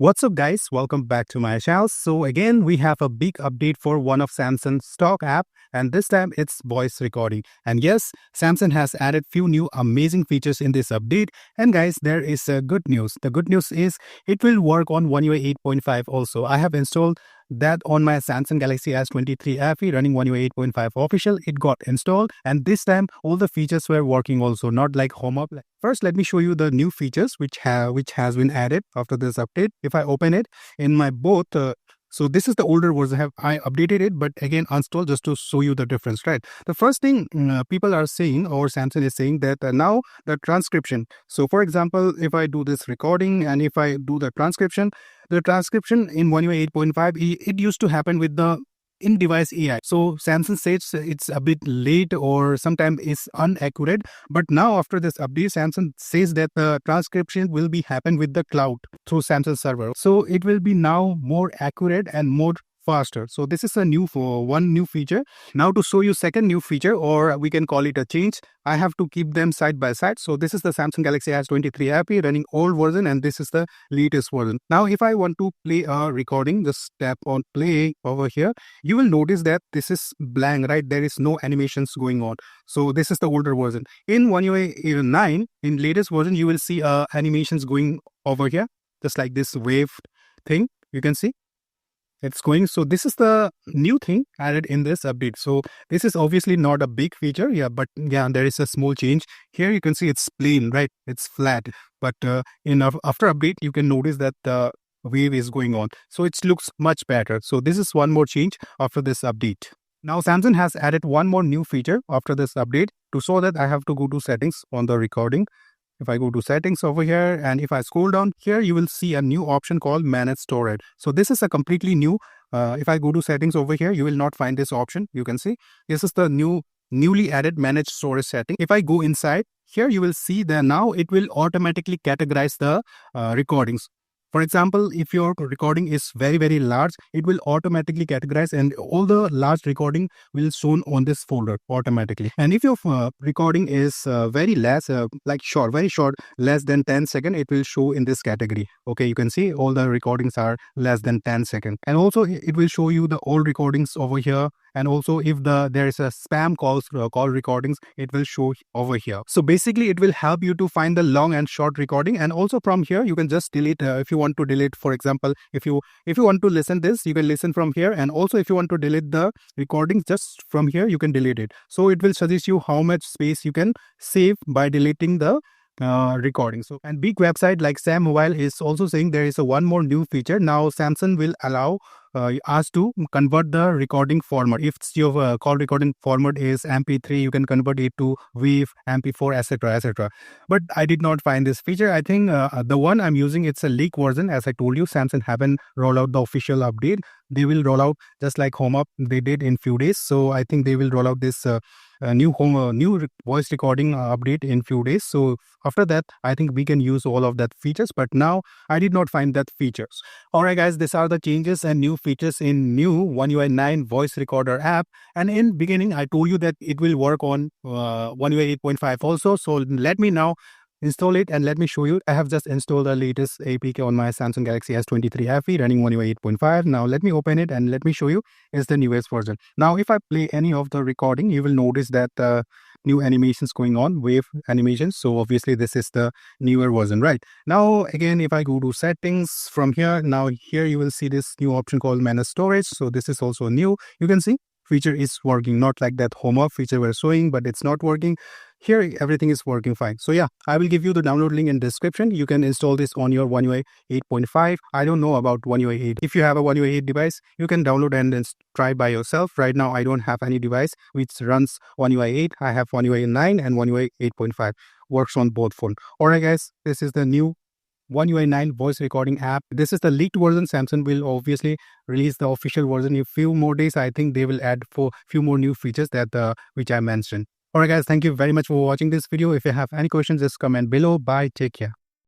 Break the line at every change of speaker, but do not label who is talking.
What's up guys, welcome back to my channel. So again we have a big update for one of Samsung's stock app, and this time it's voice recording. And yes, Samsung has added few new amazing features in this update. And guys, there is good news. The good news is it will work on One UI 8.5 also. I have installed that on my Samsung Galaxy S23 FE running One UI 8.5 official. It got installed, and this time all the features were working also, not like home up. First, let me show you the new features which has been added after this update. If I open it in my both, so this is the older version. I updated it, but again installed just to show you the difference, right? The first thing people are saying, or Samsung is saying, that now the transcription. So for example, if I do this recording and if I do the transcription in One UI 8.5, it used to happen with the in-device AI. So Samsung says it's a bit late or sometimes it's inaccurate. But now after this update, Samsung says that the transcription will be happen with the cloud through Samsung server. So it will be now more accurate and more faster. So this is a one new feature. Now to show you second new feature, or we can call it a change, I have to keep them side by side. So this is the Samsung Galaxy S23 FE running old version, and this is the latest version. Now if I want to play a recording, just tap on play over here. You will notice that this is blank, right? There is no animations going on. So this is the older version. In One UI 9, in latest version, you will see animations going over here, just like this wave thing. You can see it's going. So this is the new thing added in this update. So this is obviously not a big feature, but there is a small change. Here you can see it's plain, right? It's flat, but after update you can notice that the wave is going on, so it looks much better. So this is one more change after this update. Now Samsung has added one more new feature after this update. To show that, I have to go to settings on the recording. If I go to settings over here and if I scroll down here, you will see a new option called manage storage. So this is a completely new. If I go to settings over here, you will not find this option. You can see this is the newly added manage storage setting. If I go inside here, you will see that now it will automatically categorize the recordings. For example, if your recording is very, very large, it will automatically categorize, and all the large recording will shown on this folder automatically. And if your recording is very less, very short, less than 10 seconds, it will show in this category. Okay, you can see all the recordings are less than 10 seconds. And also it will show you the old recordings over here. And also if there is a spam call recordings, it will show over here. So basically it will help you to find the long and short recording. And also from here you can just delete if you want to delete. For example, if you want to listen this, you can listen from here. And also if you want to delete the recordings just from here, you can delete it. So it will suggest you how much space you can save by deleting the recording. So, and big website like Sam Mobile is also saying there is one more new feature. Now Samsung will allow us to convert the recording format. If your call recording format is MP3, you can convert it to WAV, MP4, etc. But I did not find this feature. I think the one I'm using, it's a leak version. As I told you, Samsung haven't rolled out the official update. They will roll out just like Home Up they did in few days. So I think they will roll out this new voice recording update in few days. So after that, I think we can use all of that features. But now I did not find that features. Alright guys, these are the changes and new features in new One UI 9 voice recorder app. And in beginning, I told you that it will work on One UI 8.5 also. So let me now install it and let me show you. I have just installed the latest APK on my Samsung Galaxy S23 FE running One UI 8.5. Now let me open it and let me show you is the newest version. Now if I play any of the recording, you will notice that new animations going on, wave animations. So obviously this is the newer version, right? Now again, if I go to settings from here, now here you will see this new option called manage storage. So this is also new. You can see feature is working, not like that home up feature we're showing, but it's not working. Here everything is working fine. So yeah, I will give you the download link in description. You can install this on your One UI 8.5. I don't know about One UI 8. If you have a One UI 8 device, you can download and then try by yourself. Right now I don't have any device which runs One UI 8. I have One UI 9 and One UI 8.5. Works on both phones. Alright guys, this is the new One UI 9 voice recording app. This is the leaked version. Samsung will obviously release the official version in a few more days. I think they will add for few more new features that which I mentioned. Alright guys, thank you very much for watching this video. If you have any questions, just comment below. Bye, take care.